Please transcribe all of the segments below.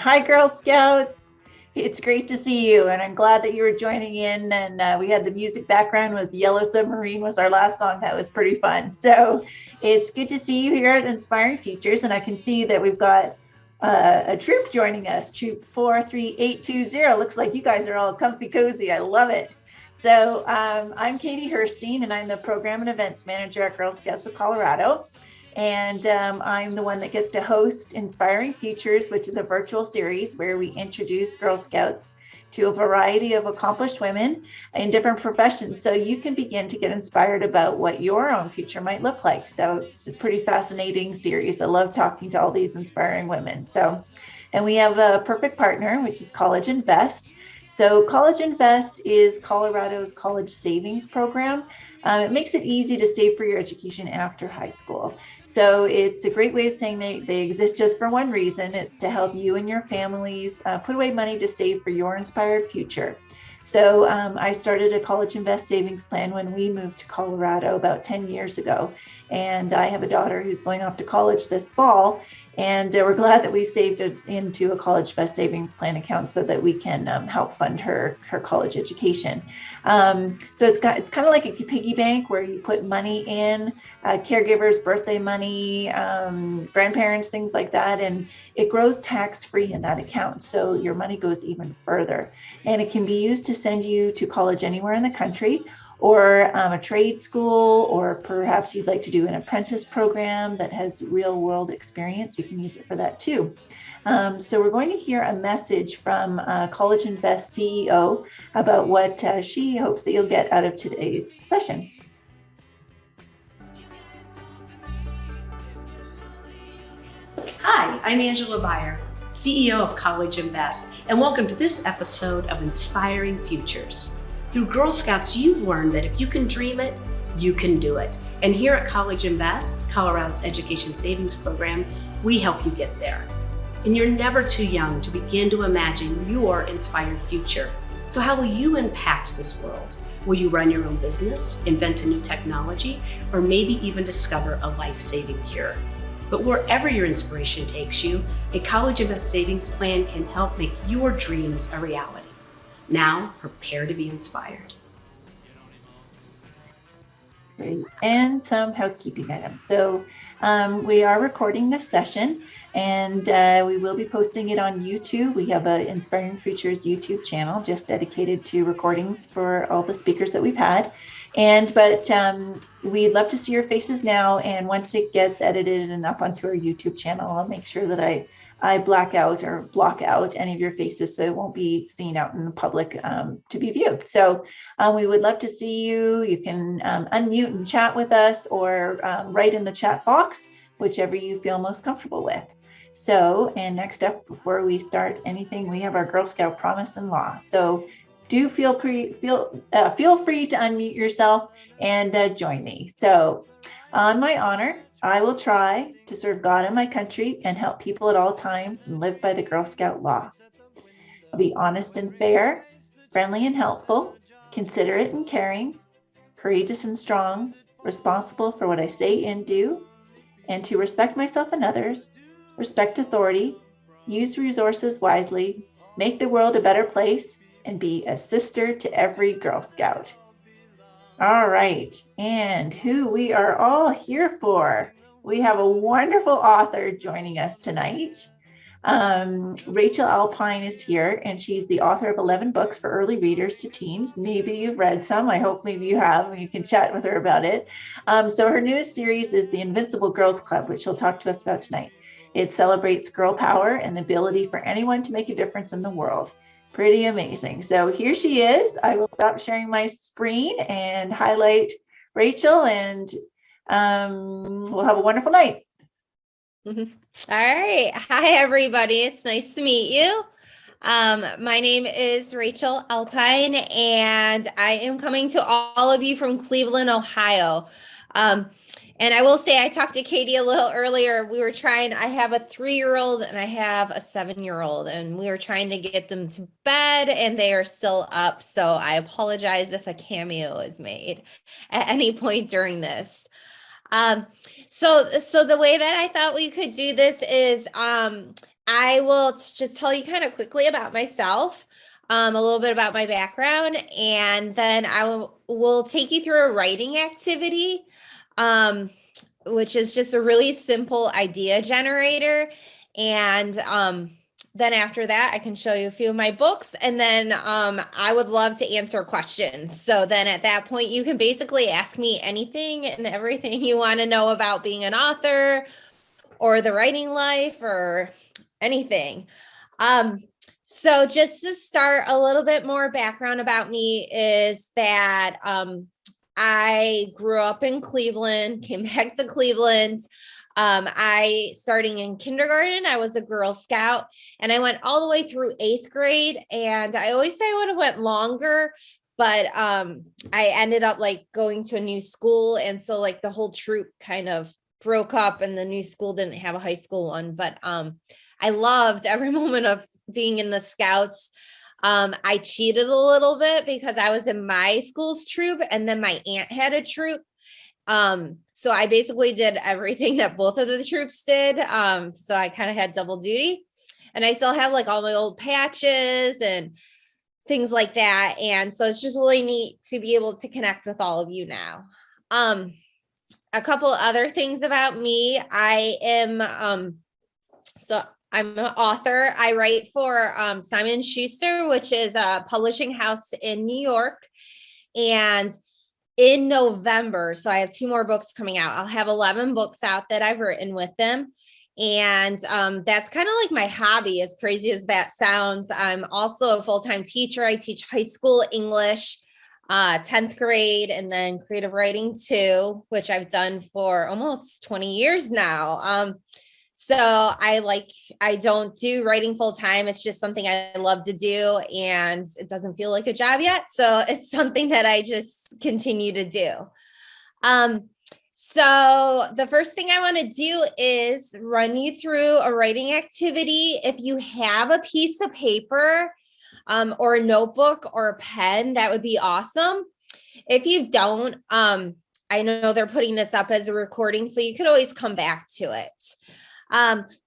Hi, Girl Scouts. It's great to see you, and I'm glad that you were joining in. And we had the music background with Yellow Submarine was our last song. That was pretty fun. So it's good to see you here at Inspiring Futures, and I can see that we've got a troop joining us. Troop 43820. Looks like you guys are all comfy cozy. I love it. So I'm Katie Herstein, and I'm the Program and Events Manager at Girl Scouts of Colorado. And I'm the one that gets to host Inspiring Futures, which is a virtual series where we introduce Girl Scouts to a variety of accomplished women in different professions. So you can begin to get inspired about what your own future might look like. So it's a pretty fascinating series. I love talking to all these inspiring women. And we have a perfect partner, which is College Invest. So College Invest is Colorado's college savings program. It makes it easy to save for your education after high school. So it's a great way of saying they exist just for one reason. It's to help you and your families put away money to save for your inspired future. So I started a College Invest savings plan when we moved to Colorado about 10 years ago. And I have a daughter who's going off to college this fall. And we're glad that we saved it into a College Invest savings plan account so that we can help fund her college education. So it's kind of like a piggy bank where you put money in, caregivers, birthday money, grandparents, things like that, and it grows tax-free in that account. So your money goes even further, and it can be used to send you to college anywhere in the country, or a trade school, or perhaps you'd like to do an apprentice program that has real world experience. You can use it for that too. So we're going to hear a message from College Invest CEO about what she hopes that you'll get out of today's session. Hi, I'm Angela Beyer, CEO of College Invest, and welcome to this episode of Inspiring Futures. Through Girl Scouts, you've learned that if you can dream it, you can do it. And here at College Invest, Colorado's education savings program, we help you get there. And you're never too young to begin to imagine your inspired future. So how will you impact this world? Will you run your own business, invent a new technology, or maybe even discover a life-saving cure? But wherever your inspiration takes you, a College Invest savings plan can help make your dreams a reality. Now, prepare to be inspired. Great. And some housekeeping items. So we are recording this session, and we will be posting it on YouTube. We have an Inspiring Futures YouTube channel just dedicated to recordings for all the speakers that we've had. But we'd love to see your faces now. And once it gets edited and up onto our YouTube channel, I'll make sure that I black out or block out any of your faces so it won't be seen out in the public to be viewed. So we would love to see you. You can unmute and chat with us, or write in the chat box, whichever you feel most comfortable with. So, and next up, before we start anything, we have our Girl Scout promise and law. So do feel free to unmute yourself and join me. So on my honor, I will try to serve God and my country and help people at all times and live by the Girl Scout law. I'll be honest and fair, friendly and helpful, considerate and caring, courageous and strong, responsible for what I say and do, and to respect myself and others, respect authority, use resources wisely, make the world a better place, and be a sister to every Girl Scout. All right, and who we are all here for. We have a wonderful author joining us tonight. Rachele Alpine is here, and she's the author of 11 books for early readers to teens. Maybe you've read some. I hope maybe you have. You can chat with her about it. So her newest series is the Invincible Girls Club, which she'll talk to us about tonight. It celebrates girl power and the ability for anyone to make a difference in the world. Pretty amazing. So here she is. I will stop sharing my screen and highlight Rachele, and we'll have a wonderful night. All right. Hi, everybody. It's nice to meet you. My name is Rachele Alpine, and I am coming to all of you from Cleveland, Ohio. And I will say, I talked to Katie a little earlier. I have a 3-year-old and I have a 7-year-old, and we were trying to get them to bed and they are still up. So I apologize if a cameo is made at any point during this. So the way that I thought we could do this is, I will just tell you kind of quickly about myself, a little bit about my background, and then I will take you through a writing activity, which is just a really simple idea generator. And then after that, I can show you a few of my books, and then I would love to answer questions. So then at that point, you can basically ask me anything and everything you want to know about being an author or the writing life or anything. So just to start, a little bit more background about me is that I grew up in Cleveland, came back to Cleveland. I starting in kindergarten, I was a Girl Scout, and I went all the way through 8th grade. And I always say I would have went longer, but I ended up like going to a new school. And so like the whole troop kind of broke up, and the new school didn't have a high school one, but I loved every moment of being in the Scouts. I cheated a little bit because I was in my school's troop, and then my aunt had a troop. So I basically did everything that both of the troops did. So I kind of had double duty, and I still have like all my old patches and things like that. And so it's just really neat to be able to connect with all of you now. A couple other things about me. I am, so I'm an author. I write for Simon Schuster, which is a publishing house in New York. And in November, so I have 2 more books coming out. I'll have 11 books out that I've written with them. And that's kind of like my hobby, as crazy as that sounds. I'm also a full-time teacher. I teach high school English, 10th grade, and then creative writing too, which I've done for almost 20 years now. So I don't do writing full time. It's just something I love to do, and it doesn't feel like a job yet. So it's something that I just continue to do. So the first thing I want to do is run you through a writing activity. If you have a piece of paper, or a notebook or a pen, that would be awesome. If you don't, I know they're putting this up as a recording, so you could always come back to it.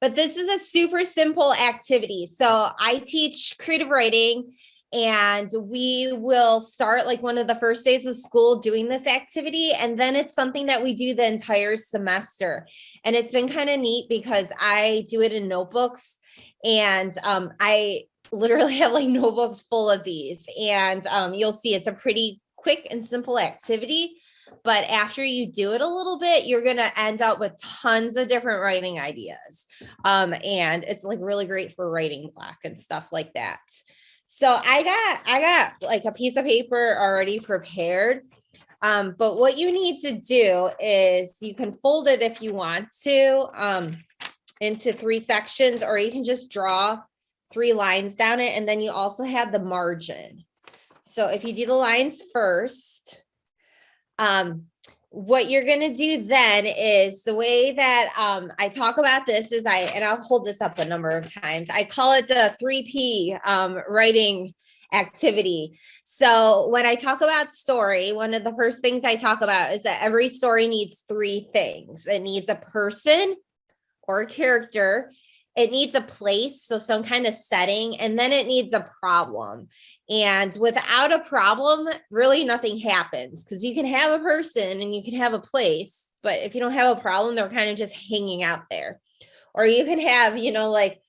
But this is a super simple activity. So I teach creative writing, and we will start like one of the first days of school doing this activity. And then it's something that we do the entire semester. And it's been kind of neat because I do it in notebooks, and I literally have like notebooks full of these. And you'll see it's a pretty quick and simple activity. But after you do it a little bit, you're going to end up with tons of different writing ideas. And it's like really great for writing block and stuff like that. So I got like a piece of paper already prepared. But what you need to do is you can fold it if you want to into 3 sections, or you can just draw 3 lines down it. And then you also have the margin. So if you do the lines first, what you're going to do then is the way that I talk about this is and I'll hold this up a number of times. I call it the 3P writing activity. So when I talk about story, one of the first things I talk about is that every story needs 3 things. It needs a person or a character. It needs a place, so some kind of setting, and then it needs a problem. And without a problem, really nothing happens, because you can have a person and you can have a place, but if you don't have a problem, they're kind of just hanging out there. Or you can have, like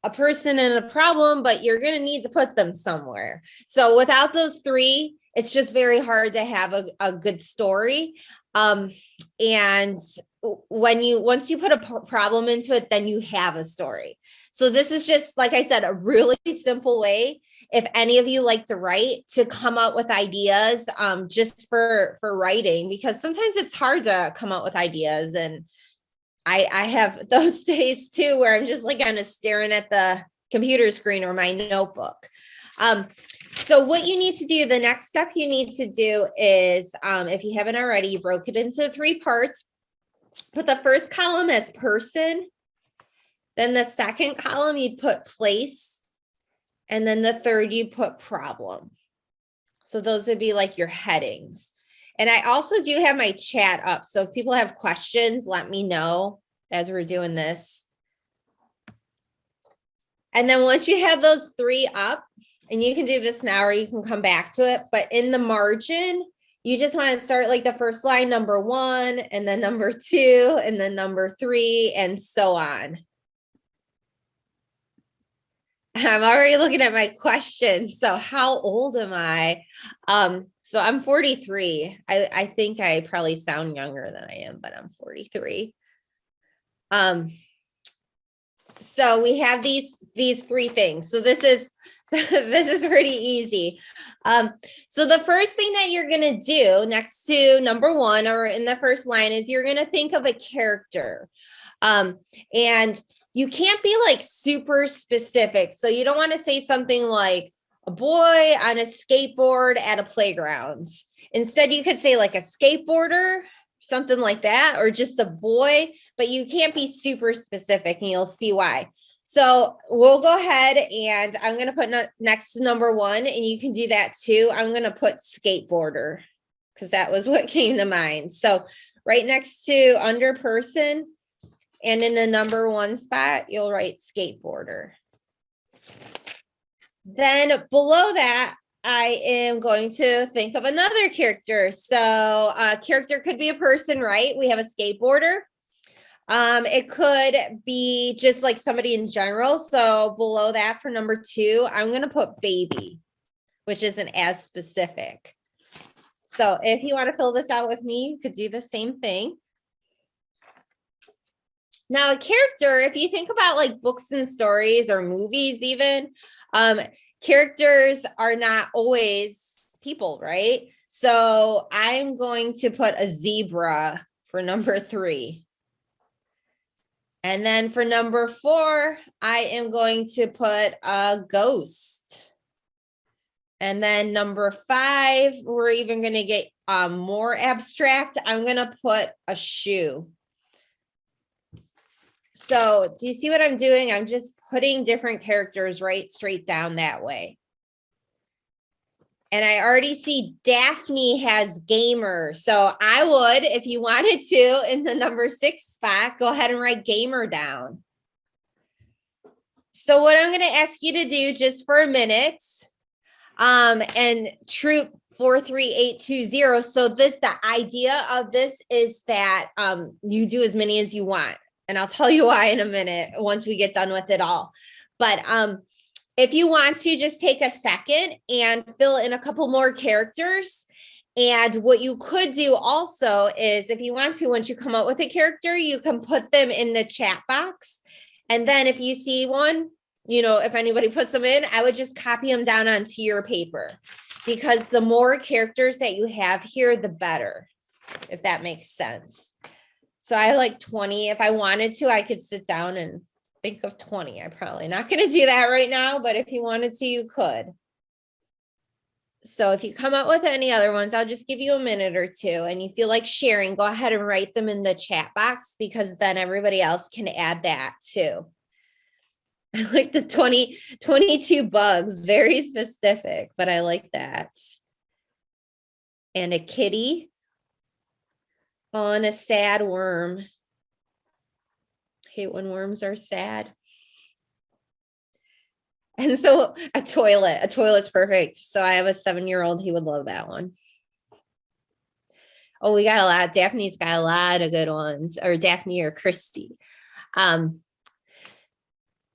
a person and a problem, but you're going to need to put them somewhere. So without those 3, it's just very hard to have a good story. And once you put a problem into it, then you have a story. So this is just, like I said, a really simple way, if any of you like to write, to come up with ideas, just for writing, because sometimes it's hard to come up with ideas. And I have those days too, where I'm just like kind of staring at the computer screen or my notebook. So what you need to do, the next step you need to do is, if you haven't already, you broke it into 3 parts. Put the first column as person, then the second column you'd put place, and then the third you put problem. So those would be like your headings. And I also do have my chat up, so if people have questions, let me know as we're doing this. And then once you have those 3 up, and you can do this now or you can come back to it, but in the margin, you just want to start like the first line, number 1, and then number 2, and then number 3, and so on. I'm already looking at my questions. So how old am I? So I'm 43. I think I probably sound younger than I am, but I'm 43. So we have these 3 things. So this is pretty easy. So the first thing that you're going to do next to number 1 or in the first line is you're going to think of a character. And you can't be like super specific. So you don't want to say something like a boy on a skateboard at a playground. Instead, you could say like a skateboarder, something like that, or just a boy, but you can't be super specific and you'll see why. So we'll go ahead and I'm going to put next to number 1 and you can do that too. I'm going to put skateboarder because that was what came to mind. So right next to under person and in the number 1 spot, you'll write skateboarder. Then below that, I am going to think of another character. So a character could be a person, right? We have a skateboarder. It could be just like somebody in general. So below that for number 2, I'm going to put baby, which isn't as specific. So if you want to fill this out with me, you could do the same thing. Now, a character, if you think about like books and stories or movies even, characters are not always people, right? So I'm going to put a zebra for number 3. And then for number 4, I am going to put a ghost. And then number 5, we're even going to get more abstract. I'm going to put a shoe. So do you see what I'm doing? I'm just putting different characters right straight down that way. And I already see Daphne has gamer. So I would, if you wanted to, in the number 6 spot, go ahead and write gamer down. So what I'm going to ask you to do just for a minute, and troop 43820. So the idea of this is that you do as many as you want. And I'll tell you why in a minute once we get done with it all. But if you want to just take a second and fill in a couple more characters. And what you could do also is if you want to, once you come up with a character, you can put them in the chat box. And then if you see one, if anybody puts them in, I would just copy them down onto your paper, because the more characters that you have here, the better, if that makes sense. So I like 20. If I wanted to, I could sit down and think of 20. I'm probably not going to do that right now, but if you wanted to, you could. So if you come up with any other ones, I'll just give you a minute or 2, and you feel like sharing, go ahead and write them in the chat box, because then everybody else can add that too. I like the 22 bugs, very specific, but I like that. And a kitty. Oh, and a sad worm. I hate when worms are sad. And so a toilet's perfect. So I have a 7-year-old, he would love that one. Oh, we got a lot. Daphne's got a lot of good ones, or Daphne or Christy.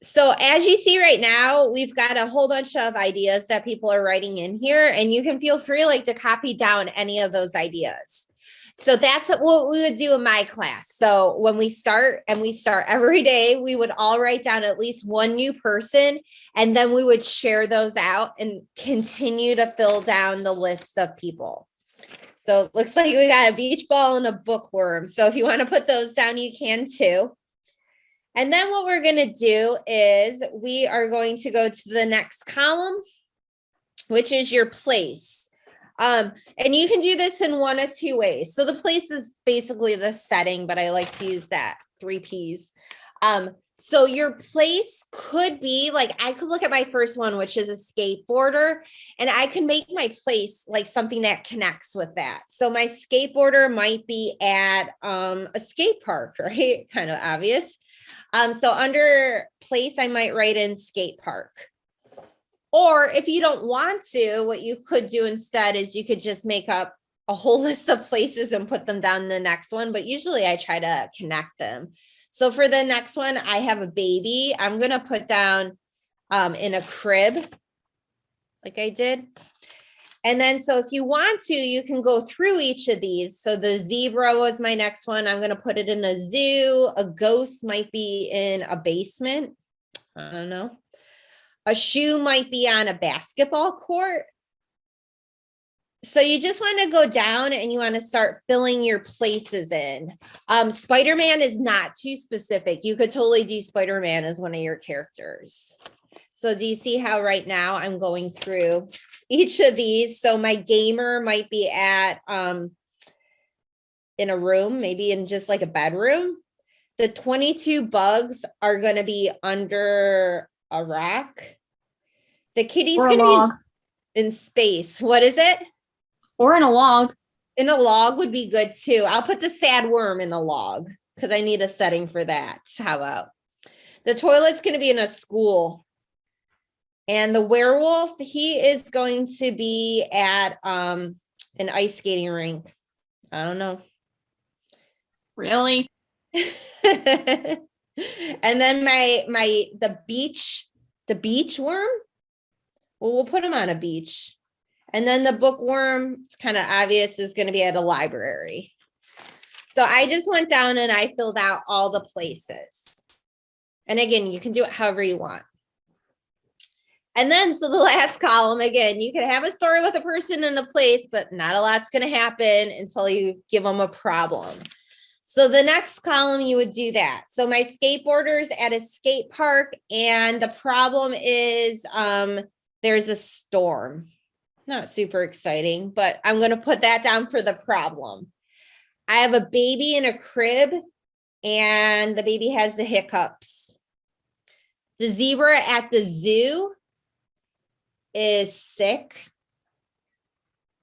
So as you see right now, we've got a whole bunch of ideas that people are writing in here, and you can feel free to copy down any of those ideas. So that's what we would do in my class. So when we start, and we start every day, we would all write down at least one new person, and then we would share those out and continue to fill down the list of people. So it looks like we got a beach ball and a bookworm. So if you want to put those down, you can too. And then what we're going to do is we are going to go to the next column, which is your place. And you can do this in one of 2 ways. So the place is basically the setting, but I like to use that 3 Ps. So your place could be I could look at my first one, which is a skateboarder, and I can make my place something that connects with that. So my skateboarder might be at a skate park, right? Kind of obvious. So under place, I might write in skate park. Or if you don't want to, what you could do instead is you could just make up a whole list of places and put them down in the next one. But usually I try to connect them. So for the next one, I have a baby. I'm going to put down in a crib like I did. And then, so if you want to, you can go through each of these. So the zebra was my next one. I'm going to put it in a zoo. A ghost might be in a basement. I don't know. A shoe might be on a basketball court. So you just want to go down and you want to start filling your places in. Spider-Man is not too specific. You could totally do Spider-Man as one of your characters. So do you see how right now I'm going through each of these? So my gamer might be at in a room, maybe in just like a bedroom. The 22 bugs are going to be under a rock. The kitty's going to be in space. What is it? Or in a log. In a log would be good too. I'll put the sad worm in the log because I need a setting for that. How about the toilet's going to be in a school. And the werewolf, he is going to be at an ice skating rink. I don't know. Really? And then the beach worm. Well, we'll put him on a beach. And then the bookworm, it's kind of obvious, is going to be at a library. So I just went down and I filled out all the places. And again, you can do it however you want. And then, so the last column, again, you could have a story with a person in a place, but not a lot's going to happen until you give them a problem. So the next column, you would do that. So my skateboarder's at a skate park, and the problem is there's a storm. Not super exciting, but I'm going to put that down for the problem. I have a baby in a crib, and the baby has the hiccups. The zebra at the zoo is sick.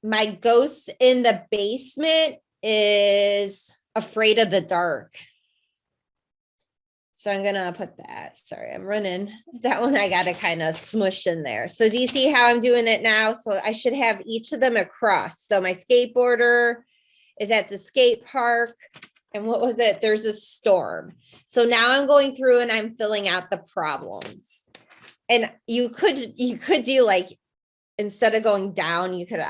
My ghost in the basement is afraid of the dark. So I'm going to put that. Sorry, I'm running. That one I got to kind of smush in there. So do you see how I'm doing it now? So I should have each of them across. So my skateboarder is at the skate park. And what was it? There's a storm. So now I'm going through and I'm filling out the problems. And you could do like, instead of going down, you could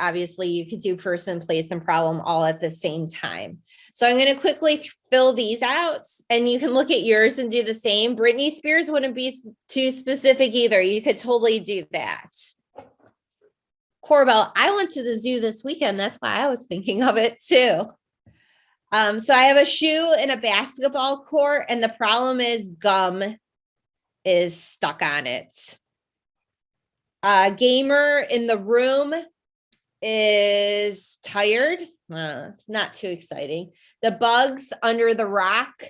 do person, place, and problem all at the same time. So I'm going to quickly fill these out, and you can look at yours and do the same. Britney Spears wouldn't be too specific either. You could totally do that. Corbell, I went to the zoo this weekend. That's why I was thinking of it too. So I have a shoe in a basketball court, and the problem is gum is stuck on it. Gamer in the room is tired. It's not too exciting. The bugs under the rock.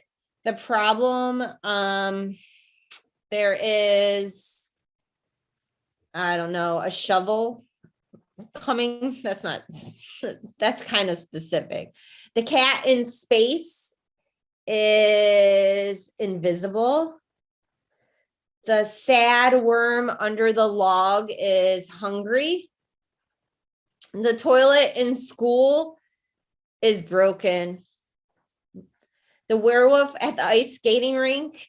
The problem, there is, I don't know, a shovel coming. That's kind of specific. The cat in space is invisible. The sad worm under the log is hungry. The toilet in school is broken. The werewolf at the ice skating rink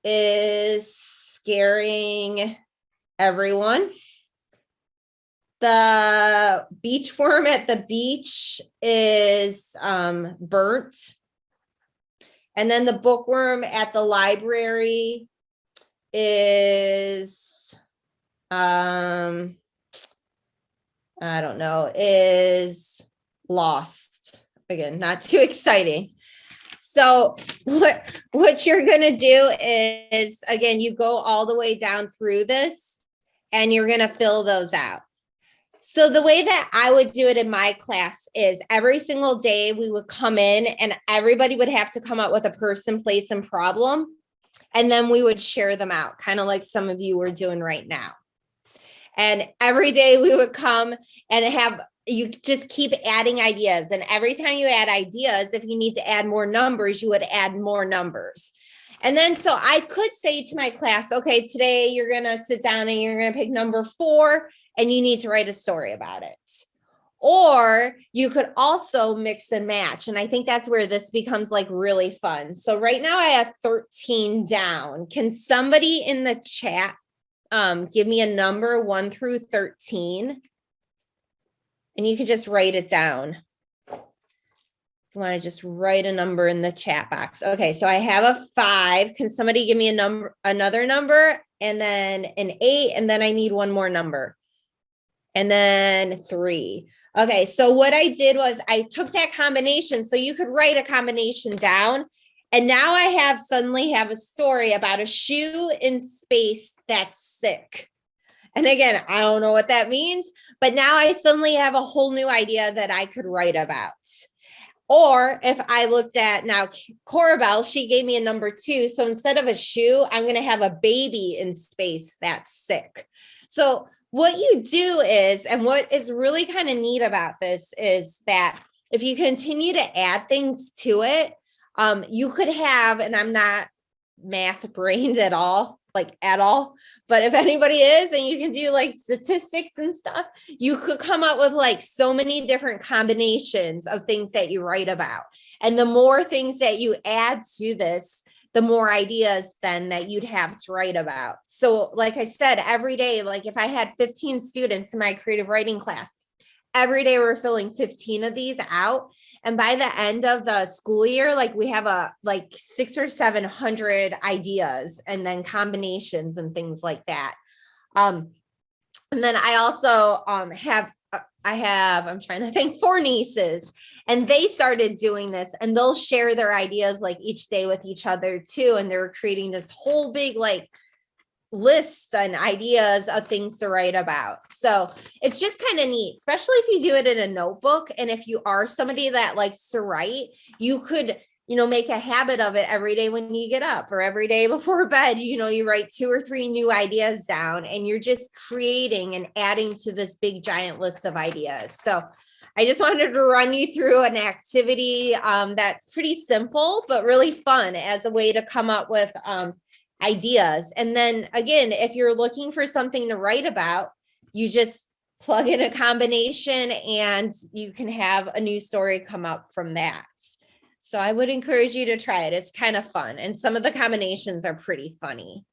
is scaring everyone. The beach worm at the beach is burnt. And then the bookworm at the library is, I don't know, is lost. Again, not too exciting. So what you're going to do is, again, you go all the way down through this and you're going to fill those out. So the way that I would do it in my class is every single day we would come in and everybody would have to come up with a person, place, and problem. And then we would share them out, kind of like some of you are doing right now. And every day we would come and you just keep adding ideas. And every time you add ideas, if you need to add more numbers, you would add more numbers. And then, so I could say to my class, okay, today you're going to sit down and you're going to pick number 4 and you need to write a story about it. Or you could also mix and match. And I think that's where this becomes like really fun. So right now I have 13 down. Can somebody in the chat give me a number 1 through 13? And you can just write it down. You want to just write a number in the chat box. Okay, so I have a 5. Can somebody give me a number, another number, and then an 8, and then I need one more number, and then 3. Okay, so what I did was I took that combination, so you could write a combination down, and now I suddenly have a story about a shoe in space that's sick. And again, I don't know what that means, but now I suddenly have a whole new idea that I could write about. Or if I looked at now, Corabelle, she gave me a number 2. So instead of a shoe, I'm going to have a baby in space that's sick. So what you do is, and what is really kind of neat about this is that if you continue to add things to it, you could have, and I'm not math brained at all, but if anybody is, and you can do like statistics and stuff, you could come up with like so many different combinations of things that you write about. And the more things that you add to this, the more ideas then that you'd have to write about. So like I said, every day, like if I had 15 students in my creative writing class, every day we're filling 15 of these out. And by the end of the school year, like we have like 600 or 700 ideas and then combinations and things like that. And then I also I'm trying to think, 4 nieces, and they started doing this, and they'll share their ideas like each day with each other too. And they're creating this whole big like list and ideas of things to write about. So it's just kind of neat, especially if you do it in a notebook. And if you are somebody that likes to write, you could, make a habit of it every day when you get up, or every day before bed, you write 2 or 3 new ideas down, and you're just creating and adding to this big giant list of ideas. So I just wanted to run you through an activity that's pretty simple, but really fun as a way to come up with ideas. And then again, if you're looking for something to write about, you just plug in a combination and you can have a new story come up from that. So I would encourage you to try it. It's kind of fun. And some of the combinations are pretty funny.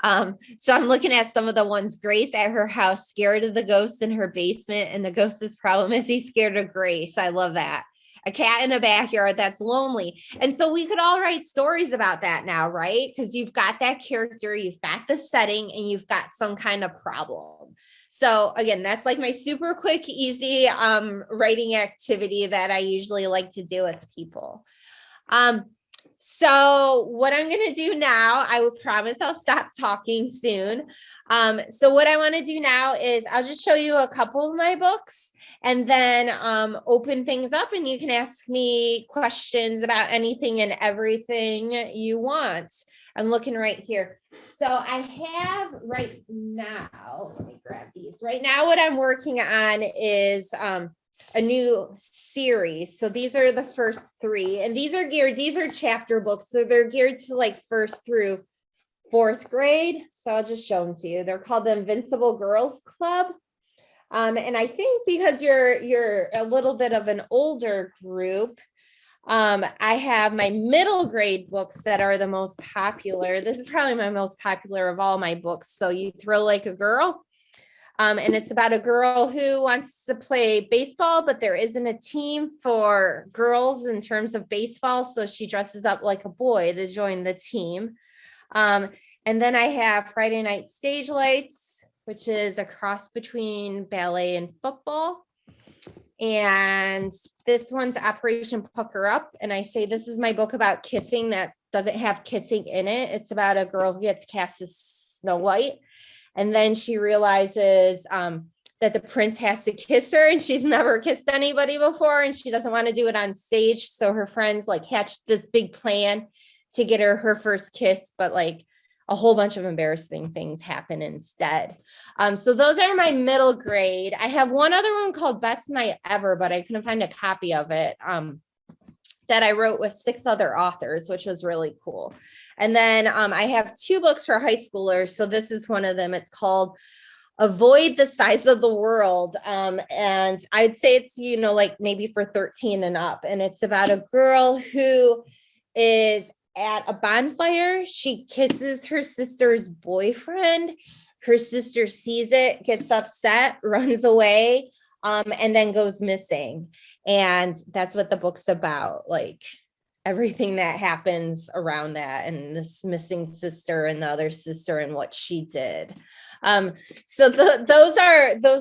So I'm looking at some of the ones. Grace at her house, scared of the ghost in her basement, and the ghost's problem is he's scared of Grace. I love that. A cat in a backyard that's lonely. And so we could all write stories about that now, right? Because you've got that character, you've got the setting, and you've got some kind of problem. So again, that's like my super quick, easy writing activity that I usually like to do with people. So what I'm going to do now, I will promise I'll stop talking soon. So what I want to do now is I'll just show you a couple of my books, and then open things up, and you can ask me questions about anything and everything you want. I'm looking right here. So I have right now, let me grab these. Right now, what I'm working on is a new series. So these are the first 3, and these are chapter books. So they're geared to like 1st through 4th grade. So I'll just show them to you. They're called the Invincible Girls Club. And I think because you're a little bit of an older group, I have my middle grade books that are the most popular. This is probably my most popular of all my books. So You Thrill Like a Girl. And it's about a girl who wants to play baseball, but there isn't a team for girls in terms of baseball. So she dresses up like a boy to join the team. And then I have Friday Night Stage Lights, which is a cross between ballet and football. And this one's Operation Pucker Up. And I say this is my book about kissing that doesn't have kissing in it. It's about a girl who gets cast as Snow White. And then she realizes that the prince has to kiss her, and she's never kissed anybody before, and she doesn't want to do it on stage. So her friends like hatched this big plan to get her first kiss, but like a whole bunch of embarrassing things happen instead. So those are my middle grade. I have one other one called Best Night Ever, but I couldn't find a copy of it that I wrote with 6 other authors, which was really cool. And then I have 2 books for high schoolers. So this is one of them. It's called Avoid the Size of the World. And I'd say it's, like maybe for 13 and up. And it's about a girl who is at a bonfire. She kisses her sister's boyfriend. Her sister sees it, gets upset, runs away, and then goes missing. And that's what the book's about, like everything that happens around that, and this missing sister and the other sister and what she did. So those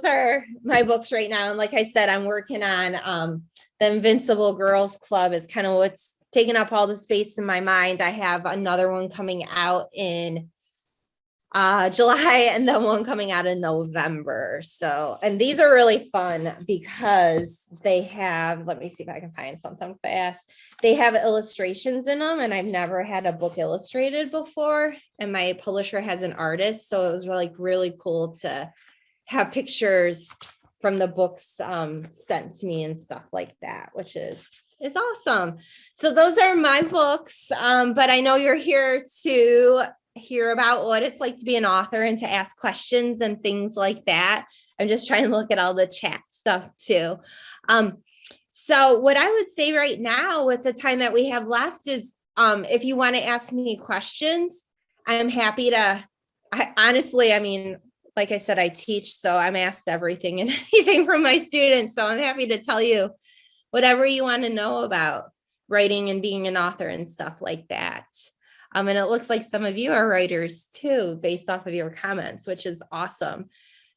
are my books right now. And like I said, I'm working on the Invincible Girls Club is kind of what's taking up all the space in my mind. I have another one coming out in July, and then one coming out in November. So, and these are really fun because they have, let me see if I can find something fast. They have illustrations in them, and I've never had a book illustrated before. And my publisher has an artist. So it was really cool to have pictures from the books sent to me and stuff like that, which is awesome. So those are my books. But I know you're here to hear about what it's like to be an author and to ask questions and things like that. I'm just trying to look at all the chat stuff too. So what I would say right now with the time that we have left is if you want to ask me questions, I'm happy to. Honestly, I mean, like I said, I teach, so I'm asked everything and anything from my students. So I'm happy to tell you whatever you want to know about writing and being an author and stuff like that. And it looks like some of you are writers too, based off of your comments, which is awesome.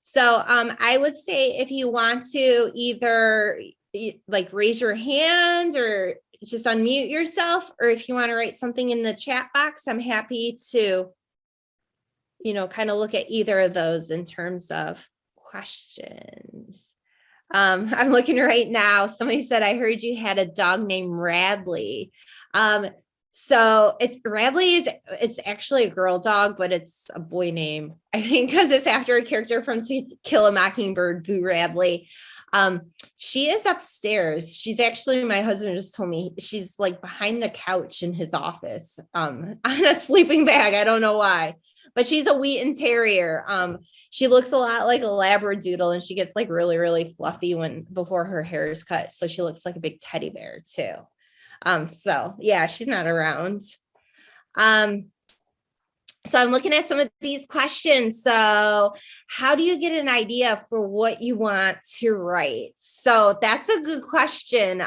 So I would say if you want to either like raise your hand or just unmute yourself, or if you want to write something in the chat box, I'm happy to, kind of look at either of those in terms of questions. I'm looking right now. Somebody said, I heard you had a dog named Radley. So it's actually a girl dog, but it's a boy name, I think, because it's after a character from To Kill a Mockingbird, Boo Radley. She is upstairs. She's actually, my husband just told me, she's like behind the couch in his office, on a sleeping bag. I don't know why, but she's a Wheaten Terrier. She looks a lot like a Labradoodle, and she gets like really fluffy before her hair is cut. So she looks like a big teddy bear too. So yeah, she's not around. So I'm looking at some of these questions. So how do you get an idea for what you want to write? So that's a good question.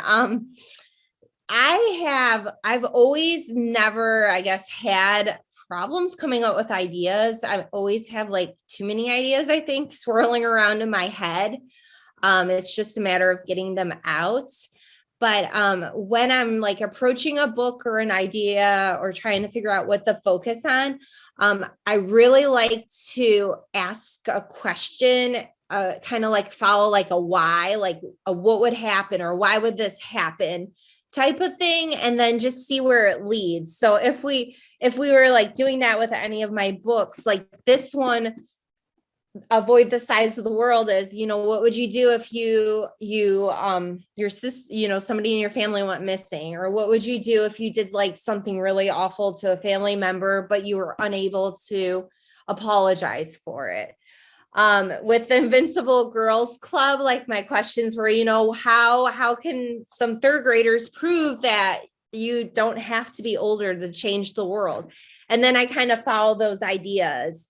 I've always never, I guess, had problems coming up with ideas. I always have like too many ideas, I think, swirling around in my head. It's just a matter of getting them out. But when I'm like approaching a book or an idea or trying to figure out what to focus on, I really like to ask a question, kind of like follow like a why, like a what would happen or why would this happen type of thing, and then just see where it leads. So if we were like doing that with any of my books, like this one, Avoid the Size of the World, is, what would you do if your sister, somebody in your family went missing? Or what would you do if you did like something really awful to a family member, but you were unable to apologize for it? With the Invincible Girls Club, like my questions were, how can some third graders prove that you don't have to be older to change the world? And then I kind of follow those ideas.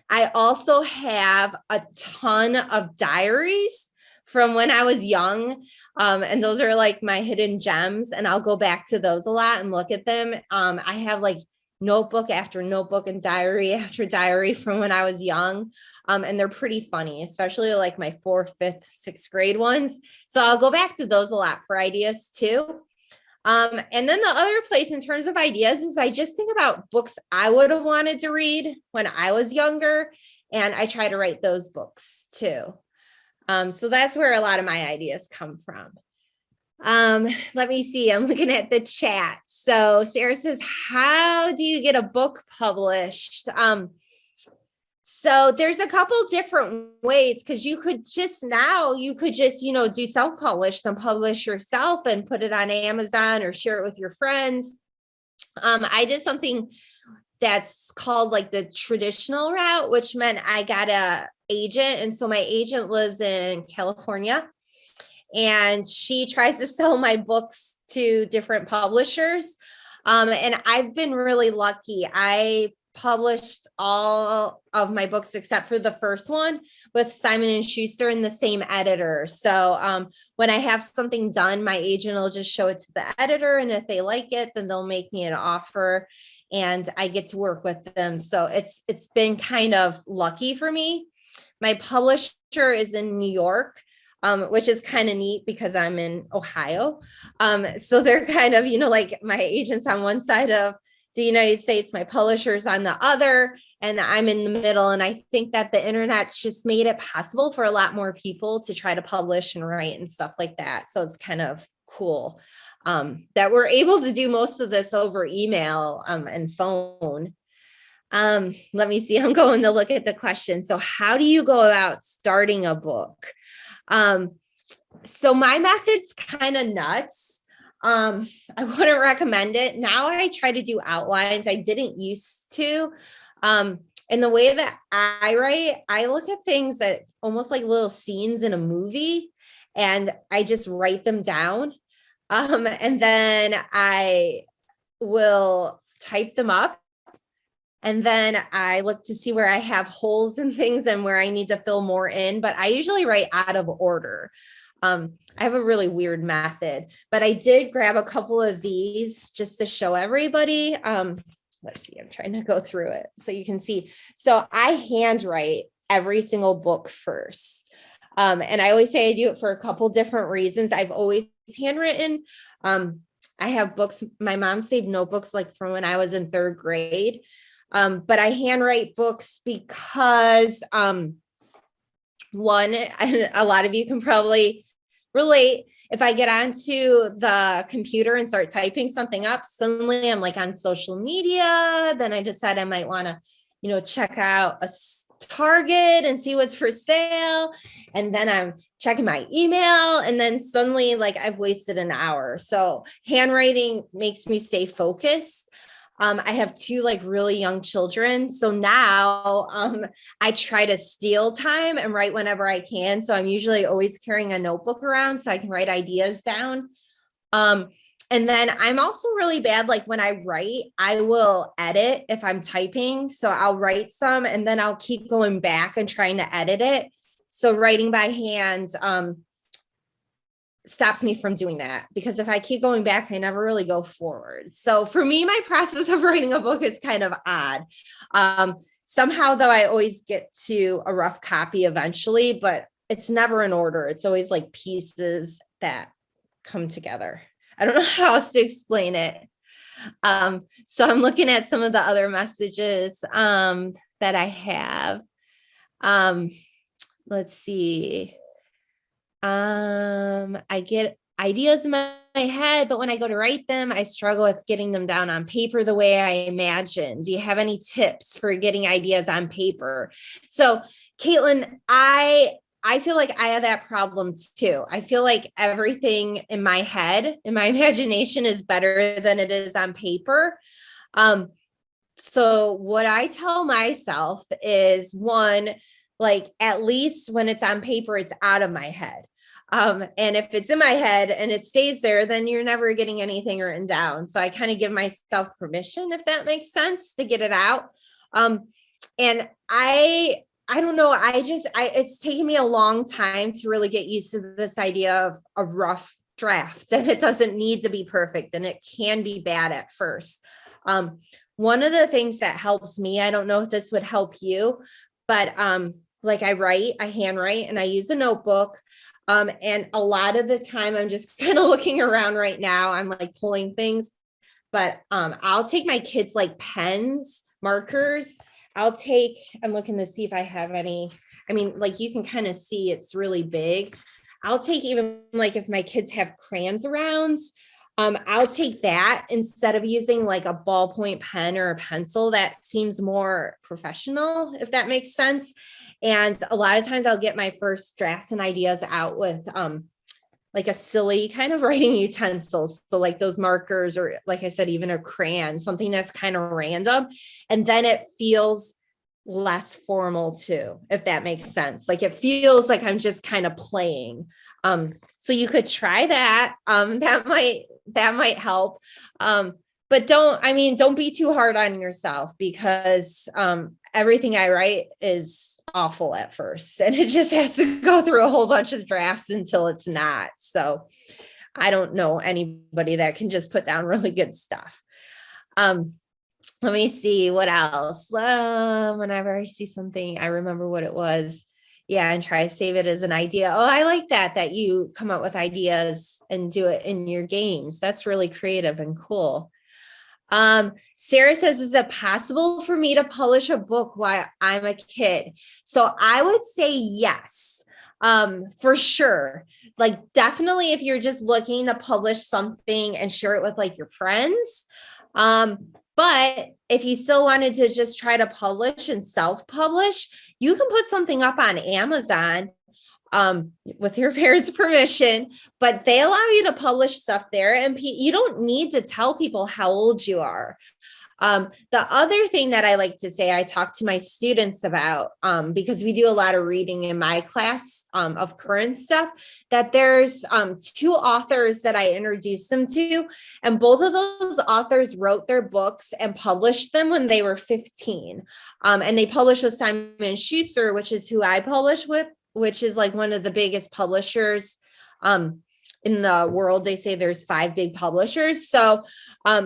I also have a ton of diaries from when I was young. And those are like my hidden gems. And I'll go back to those a lot and look at them. I have like notebook after notebook and diary after diary from when I was young. And they're pretty funny, especially like my 4th, 5th, 6th grade ones. So I'll go back to those a lot for ideas too. And then the other place in terms of ideas is I just think about books I would have wanted to read when I was younger, and I try to write those books too. So that's where a lot of my ideas come from. Let me see. I'm looking at the chat. So Sarah says, how do you get a book published? So there's a couple different ways, because you could just, do self-published and publish yourself and put it on Amazon or share it with your friends. I did something that's called like the traditional route, which meant I got a agent. And so my agent lives in California, and she tries to sell my books to different publishers. And I've been really lucky. I published all of my books except for the first one with Simon and Schuster and the same editor. So when I have something done, my agent will just show it to the editor, and if they like it, then they'll make me an offer and I get to work with them. So it's been kind of lucky for me. My publisher is in New York, which is kind of neat because I'm in Ohio. So they're kind of, like my agents on one side of the United States, my publishers on the other, and I'm in the middle. And I think that the internet's just made it possible for a lot more people to try to publish and write and stuff like that. So it's kind of cool that we're able to do most of this over email and phone. Let me see. I'm going to look at the question. So how do you go about starting a book? So my method's kind of nuts. I wouldn't recommend it. Now I try to do outlines. I didn't used to. And the way that I write, I look at things that almost like little scenes in a movie, and I just write them down. And then I will type them up. And then I look to see where I have holes and things and where I need to fill more in, but I usually write out of order. I have a really weird method, but I did grab a couple of these just to show everybody. Let's see, I'm trying to go through it so you can see. So I handwrite every single book first. And I always say I do it for a couple different reasons. I've always handwritten. I have books, my mom saved notebooks like from when I was in 3rd grade. But I handwrite books because one, a lot of you can probably relate. If I get onto the computer and start typing something up, suddenly I'm like on social media. Then I decide I might want to, check out a Target and see what's for sale. And then I'm checking my email. And then suddenly like I've wasted an hour. So handwriting makes me stay focused. I have 2 like really young children. So now I try to steal time and write whenever I can. So I'm usually always carrying a notebook around so I can write ideas down. And then I'm also really bad. Like when I write, I will edit if I'm typing. So I'll write some and then I'll keep going back and trying to edit it. So writing by hand stops me from doing that, because if I keep going back, I never really go forward. So for me, my process of writing a book is kind of odd. Somehow though, I always get to a rough copy eventually, but it's never in order. It's always like pieces that come together. I don't know how else to explain it. So I'm looking at some of the other messages that I have. Let's see. I get ideas in my head, but when I go to write them, I struggle with getting them down on paper the way I imagine. Do you have any tips for getting ideas on paper? So, Caitlin, I feel like I have that problem too. I feel like everything in my head, in my imagination, is better than it is on paper. So what I tell myself is, one, like at least when it's on paper, it's out of my head. And if it's in my head and it stays there, then you're never getting anything written down. So I kind of give myself permission, if that makes sense, to get it out. And I don't know. It's taken me a long time to really get used to this idea of a rough draft, and it doesn't need to be perfect, and it can be bad at first. One of the things that helps me, I don't know if this would help you, but like I handwrite and I use a notebook. And a lot of the time I'm just kind of looking around right now. I'm like pulling things, but I'll take my kids like pens, markers. I'm looking to see if I have any. I mean, like you can kind of see it's really big. I'll take even like if my kids have crayons around, I'll take that instead of using like a ballpoint pen or a pencil. That seems more professional, if that makes sense. And a lot of times I'll get my first drafts and ideas out with like a silly kind of writing utensils. So like those markers, or like I said, even a crayon, something that's kind of random. And then it feels less formal too, if that makes sense. Like it feels like I'm just kind of playing. So you could try that. That might help. But don't be too hard on yourself, because everything I write is awful at first, and it just has to go through a whole bunch of drafts until it's not. So I don't know anybody that can just put down really good stuff. Let me see what else. Whenever I see something, I remember what it was. Yeah, and try to save it as an idea. Oh, I like that you come up with ideas and do it in your games. That's really creative and cool. Sarah says, is it possible for me to publish a book while I'm a kid? So I would say yes, for sure. Like definitely if you're just looking to publish something and share it with like your friends. But if you still wanted to just try to publish and self-publish, you can put something up on Amazon with your parents' permission, but they allow you to publish stuff there, and you don't need to tell people how old you are. The other thing that I like to say, I talk to my students about, because we do a lot of reading in my class of current stuff, that there's 2 authors that I introduced them to, and both of those authors wrote their books and published them when they were 15. And they published with Simon & Schuster, which is who I publish with, which is like one of the biggest publishers in the world. They say there's 5 big publishers. So,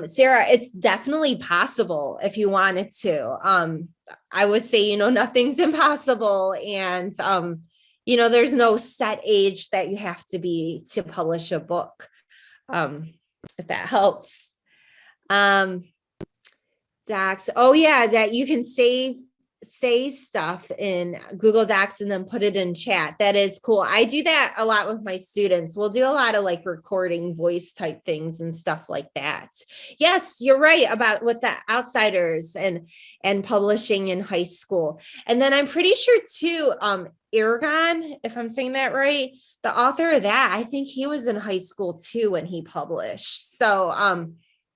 Sarah, it's definitely possible if you wanted to. I would say, nothing's impossible. And, there's no set age that you have to be to publish a book, if that helps. Docs. Oh yeah, that you can say stuff in Google Docs and then put it in chat. That is cool. I do that a lot with my students. We'll do a lot of like recording voice type things and stuff like that. Yes, you're right about with the Outsiders and publishing in high school. And then I'm pretty sure too, Aragon, if I'm saying that right, the author of that, I think he was in high school too when he published. So,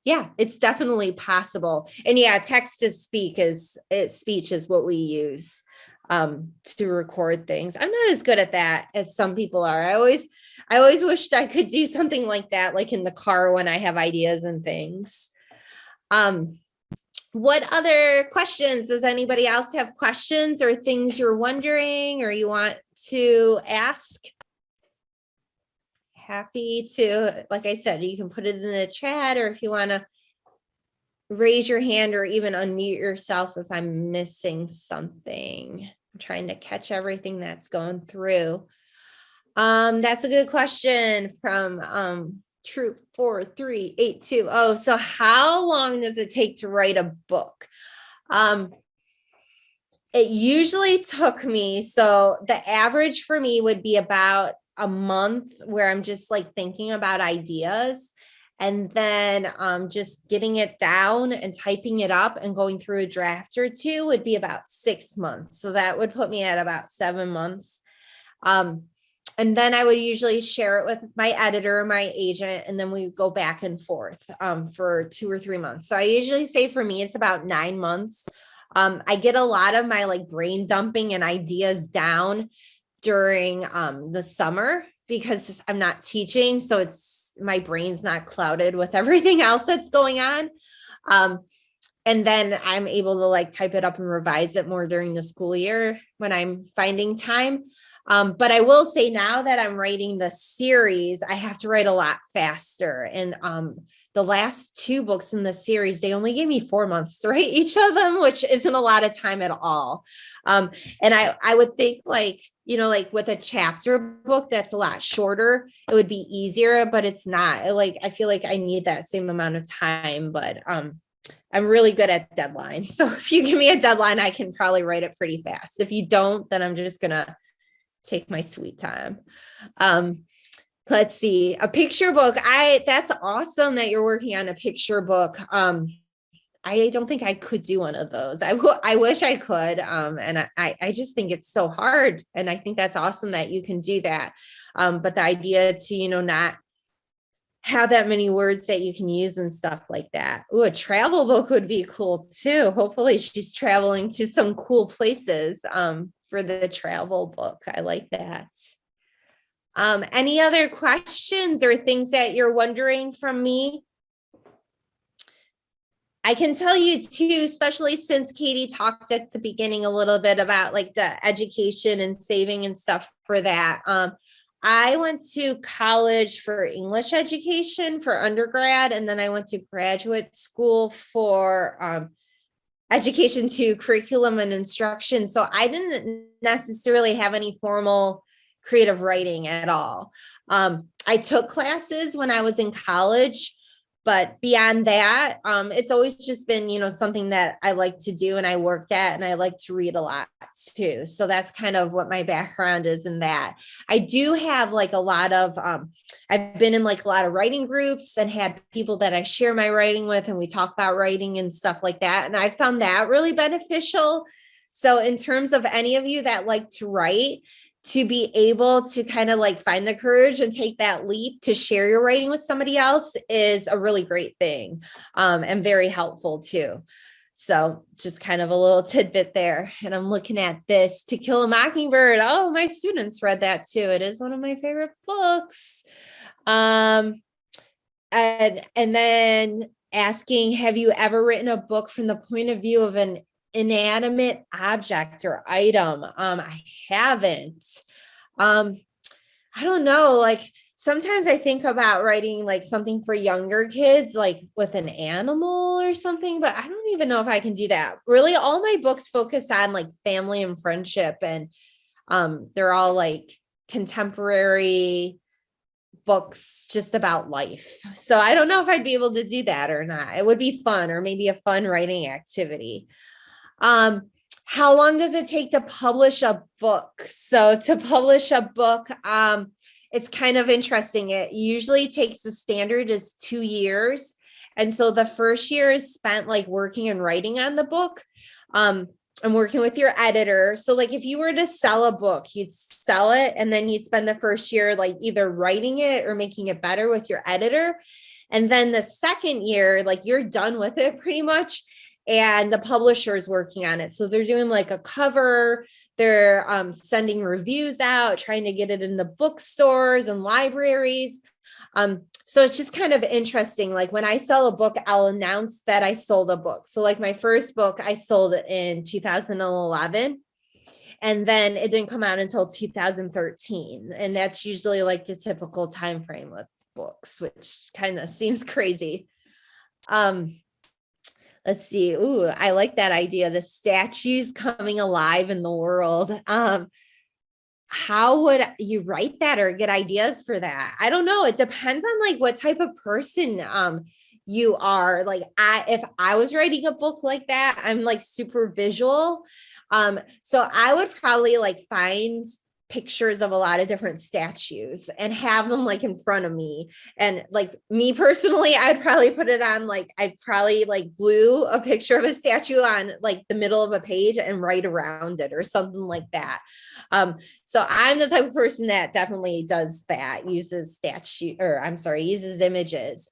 yeah, it's definitely possible. And yeah, text to speech is what we use to record things. I'm not as good at that as some people are. I always wished I could do something like that, like in the car when I have ideas and things. What other questions? Does anybody else have questions or things you're wondering or you want to ask? Happy to, like I said, you can put it in the chat, or if you want to raise your hand or even unmute yourself if I'm missing something. I'm trying to catch everything that's going through. That's a good question from Troop 43820. Oh, so how long does it take to write a book? It usually took me, so the average for me would be about a month where I'm just like thinking about ideas, and then just getting it down and typing it up and going through a draft or 2 would be about 6 months. So that would put me at about 7 months. And then I would usually share it with my editor, my agent, and then we go back and forth for 2 or 3 months. So I usually say for me, it's about 9 months. I get a lot of my like brain dumping and ideas down during the summer because I'm not teaching. So my brain's not clouded with everything else that's going on. And then I'm able to like type it up and revise it more during the school year when I'm finding time. But I will say now that I'm writing the series, I have to write a lot faster. And the last 2 books in the series, they only gave me 4 months to write each of them, which isn't a lot of time at all. And I would think like with a chapter book that's a lot shorter, it would be easier, but it's not. I feel like I need that same amount of time, but I'm really good at deadlines. So if you give me a deadline, I can probably write it pretty fast. If you don't, then I'm just going to take my sweet time. Let's see, a picture book. That's awesome that you're working on a picture book. I don't think I could do one of those. I wish I could. And I just think it's so hard. And I think that's awesome that you can do that. But the idea to, not have that many words that you can use and stuff like that. Ooh, a travel book would be cool too. Hopefully she's traveling to some cool places, for the travel book. I like that. Any other questions or things that you're wondering from me? I can tell you too, especially since Katie talked at the beginning a little bit about like the education and saving and stuff for that. I went to college for English education for undergrad, and then I went to graduate school for education to curriculum and instruction. So I didn't necessarily have any formal creative writing at all. I took classes when I was in college, but beyond that, it's always just been, something that I like to do and I worked at, and I like to read a lot too. So that's kind of what my background is in that. I do have like a lot of, I've been in like a lot of writing groups and had people that I share my writing with, and we talk about writing and stuff like that. And I found that really beneficial. So in terms of any of you that like to write, to be able to kind of like find the courage and take that leap to share your writing with somebody else is a really great thing, and very helpful too. So just kind of a little tidbit there. And I'm looking at this, To Kill a Mockingbird. Oh, my students read that too. It is one of my favorite books. And then asking, have you ever written a book from the point of view of an inanimate object or item? I haven't. I don't know, like sometimes I think about writing like something for younger kids, like with an animal or something, but I don't even know if I can do that. Really, all my books focus on like family and friendship, and they're all like contemporary books just about life. So I don't know if I'd be able to do that or not. It would be fun, or maybe a fun writing activity. How long does it take to publish a book? So to publish a book, it's kind of interesting. It usually takes, the standard is 2 years. And so the first year is spent like working and writing on the book, and working with your editor. So like if you were to sell a book, you'd sell it, and then you'd spend the first year like either writing it or making it better with your editor. And then the second year, like you're done with it pretty much, and the publisher is working on it. So they're doing like a cover, they're sending reviews out, trying to get it in the bookstores and libraries. So it's just kind of interesting. Like when I sell a book, I'll announce that I sold a book. So like my first book, I sold it in 2011, and then it didn't come out until 2013. And that's usually like the typical time frame with books, which kind of seems crazy. Let's see. Ooh, I like that idea. The statues coming alive in the world. How would you write that or get ideas for that? I don't know. It depends on like what type of person you are. Like if I was writing a book like that, I'm like super visual. So I would probably like find pictures of a lot of different statues and have them like in front of me. And like me personally, I'd probably put it on, like, I'd probably like glue a picture of a statue on like the middle of a page and write around it or something like that. So I'm the type of person that definitely does that, uses images.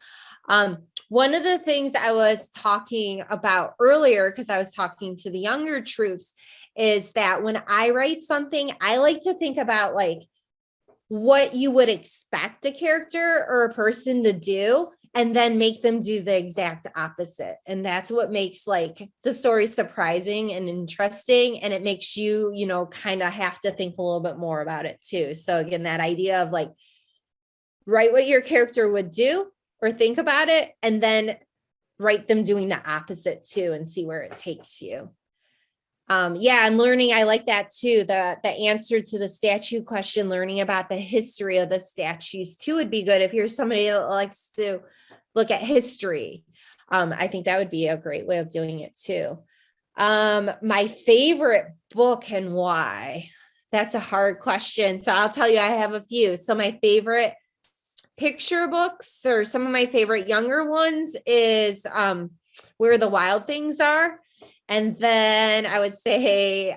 One of the things I was talking about earlier, because I was talking to the younger troops, is that when I write something, I like to think about like what you would expect a character or a person to do, and then make them do the exact opposite. And that's what makes like the story surprising and interesting. And it makes you, kind of have to think a little bit more about it too. So again, that idea of like, write what your character would do or think about it, and then write them doing the opposite too, and see where it takes you. And learning, I like that too. The answer to the statue question, learning about the history of the statues too would be good if you're somebody that likes to look at history. I think that would be a great way of doing it too. My favorite book and why? That's a hard question. So I'll tell you, I have a few. So my favorite picture books, or some of my favorite younger ones, is Where the Wild Things Are. And then I would say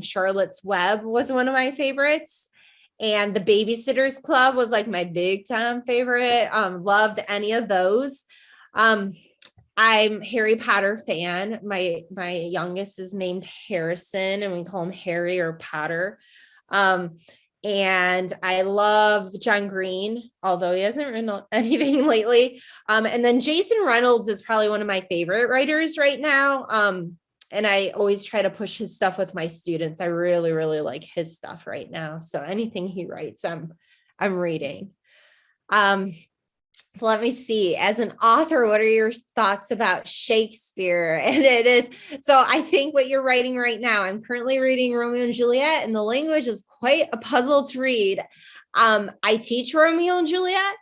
Charlotte's Web was one of my favorites. And the Babysitter's Club was like my big time favorite. Loved any of those. I'm Harry Potter fan. My youngest is named Harrison, and we call him Harry or Potter. And I love John Green, although he hasn't written anything lately. And then Jason Reynolds is probably one of my favorite writers right now. And I always try to push his stuff with my students. I really, really like his stuff right now. So anything he writes, I'm reading. So let me see. As an author, what are your thoughts about Shakespeare? And it is, so I think what you're writing right now, I'm currently reading Romeo and Juliet, and the language is quite a puzzle to read. I teach Romeo and Juliet.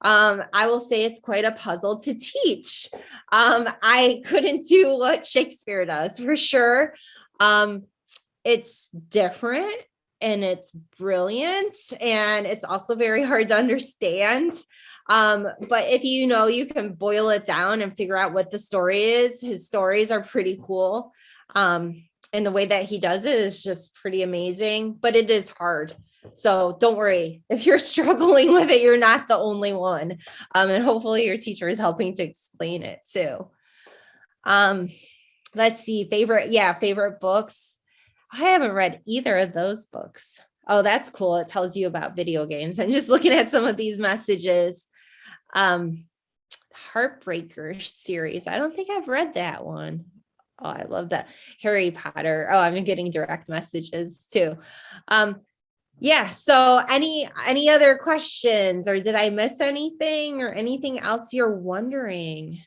I will say it's quite a puzzle to teach. I couldn't do what Shakespeare does for sure. It's different and it's brilliant, and it's also very hard to understand. But if you can boil it down and figure out what the story is, his stories are pretty cool. And the way that he does it is just pretty amazing, but it is hard. So don't worry, if you're struggling with it, you're not the only one. And hopefully your teacher is helping to explain it too. Let's see, favorite books. I haven't read either of those books. Oh, that's cool. It tells you about video games. I'm just looking at some of these messages. Heartbreaker series. I don't think I've read that one. Oh, I love that. Harry Potter. Oh, I'm getting direct messages too. So any other questions, or did I miss anything, or anything else you're wondering?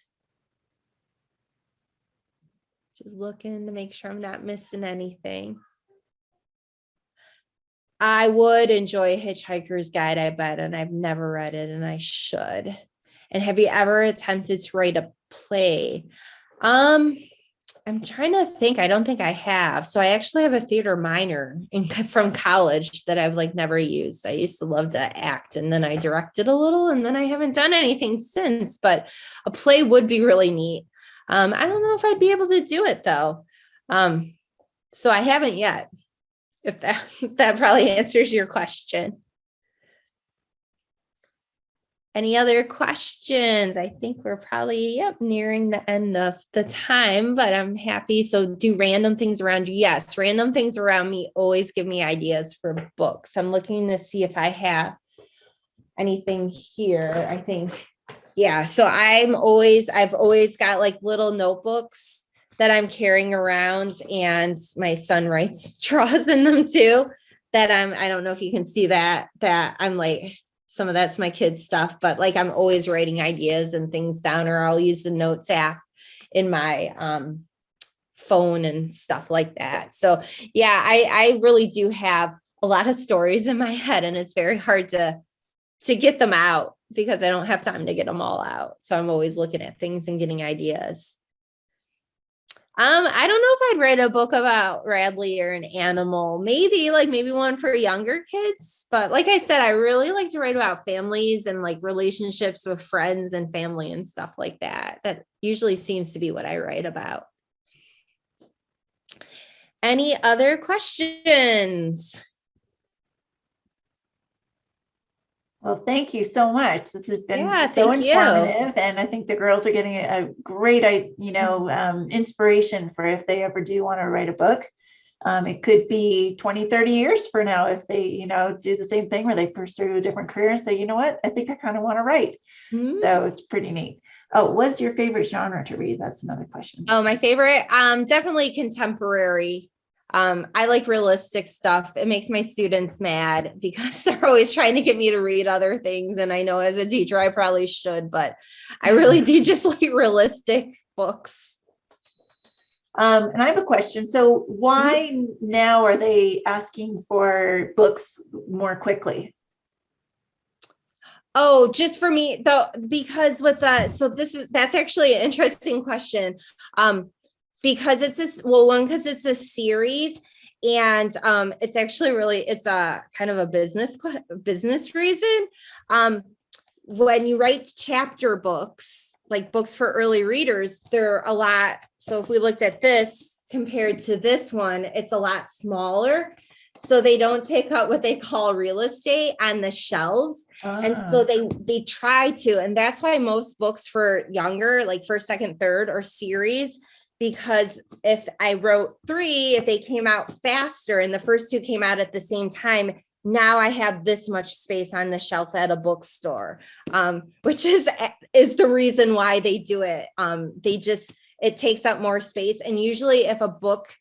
Just looking to make sure I'm not missing anything. I would enjoy Hitchhiker's Guide, I bet, and I've never read it, and I should. And have you ever attempted to write a play? I'm trying to think. I don't think I have. So I actually have a theater minor from college that I've never used. I used to love to act, and then I directed a little, and then I haven't done anything since, but a play would be really neat. I don't know if I'd be able to do it though. So I haven't yet, if that probably answers your question. Any other questions? I think we're probably nearing the end of the time, but I'm happy. So do random things around you? Yes, random things around me always give me ideas for books. I'm looking to see if I have anything here. I think, so I've always got little notebooks that I'm carrying around, and my son draws in them too, that I don't know if you can see that I'm some of that's my kids' stuff, but I'm always writing ideas and things down, or I'll use the notes app in my phone and stuff like that. So I really do have a lot of stories in my head, and it's very hard to get them out because I don't have time to get them all out. So I'm always looking at things and getting ideas. I don't know if I'd write a book about Radley or an animal, maybe one for younger kids. But like I said, I really like to write about families and relationships with friends and family and stuff like that. That usually seems to be what I write about. Any other questions? Well, thank you so much. This has been so informative, and I think the girls are getting a great, inspiration for if they ever do want to write a book. It could be 20, 30 years from now if they, do the same thing where they pursue a different career and say, you know what, I think I kind of want to write. Mm-hmm. So it's pretty neat. Oh, what's your favorite genre to read? That's another question. Oh, my favorite, definitely contemporary. I like realistic stuff. It makes my students mad because they're always trying to get me to read other things. And I know as a teacher, I probably should, but I really do just like realistic books. And I have a question. So why now are they asking for books more quickly? Oh, just for me though, because that's actually an interesting question. Because because it's a series, and it's actually it's a kind of a business reason. When you write chapter books, like books for early readers, they're a lot. So if we looked at this compared to this one, it's a lot smaller. So they don't take up what they call real estate on the shelves. And so they try to, and that's why most books for younger, like first, second, third, are series, because if I wrote 3, if they came out faster and the first 2 came out at the same time, now I have this much space on the shelf at a bookstore, which is the reason why they do it. It takes up more space. And usually if a book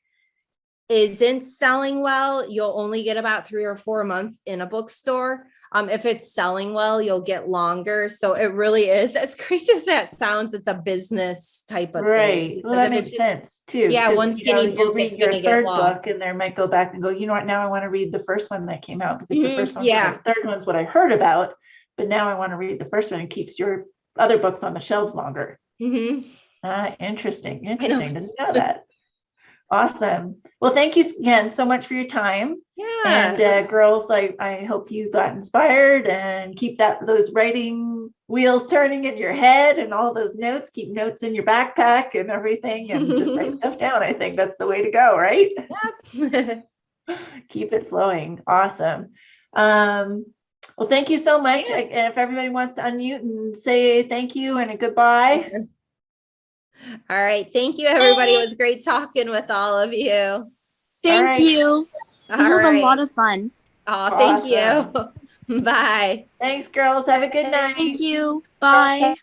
isn't selling well, you'll only get about 3 or 4 months in a bookstore. If it's selling well, you'll get longer. So it really is, as crazy as that sounds, it's a business type of thing. Right. Well, that makes sense too. Yeah, one skinny book is going to get lost. And they might go back and go, you know what, now I want to read the first one that came out, because the first one, yeah, the third one's what I heard about, but now I want to read the first one, and keeps your other books on the shelves longer. Interesting. Didn't know that. Awesome. Well, thank you again so much for your time. Yeah. And girls, I hope you got inspired, and keep those writing wheels turning in your head, and all those notes. Keep notes in your backpack and everything, and just write stuff down. I think that's the way to go, right? Yep. Keep it flowing. Awesome. Well, thank you so much. If everybody wants to unmute and say thank you and a goodbye. All right. Thank you, everybody. It was great talking with all of you. Thank you. This was a lot of fun. Oh, thank you. Bye. Thanks, girls. Have a good night. Thank you. Bye.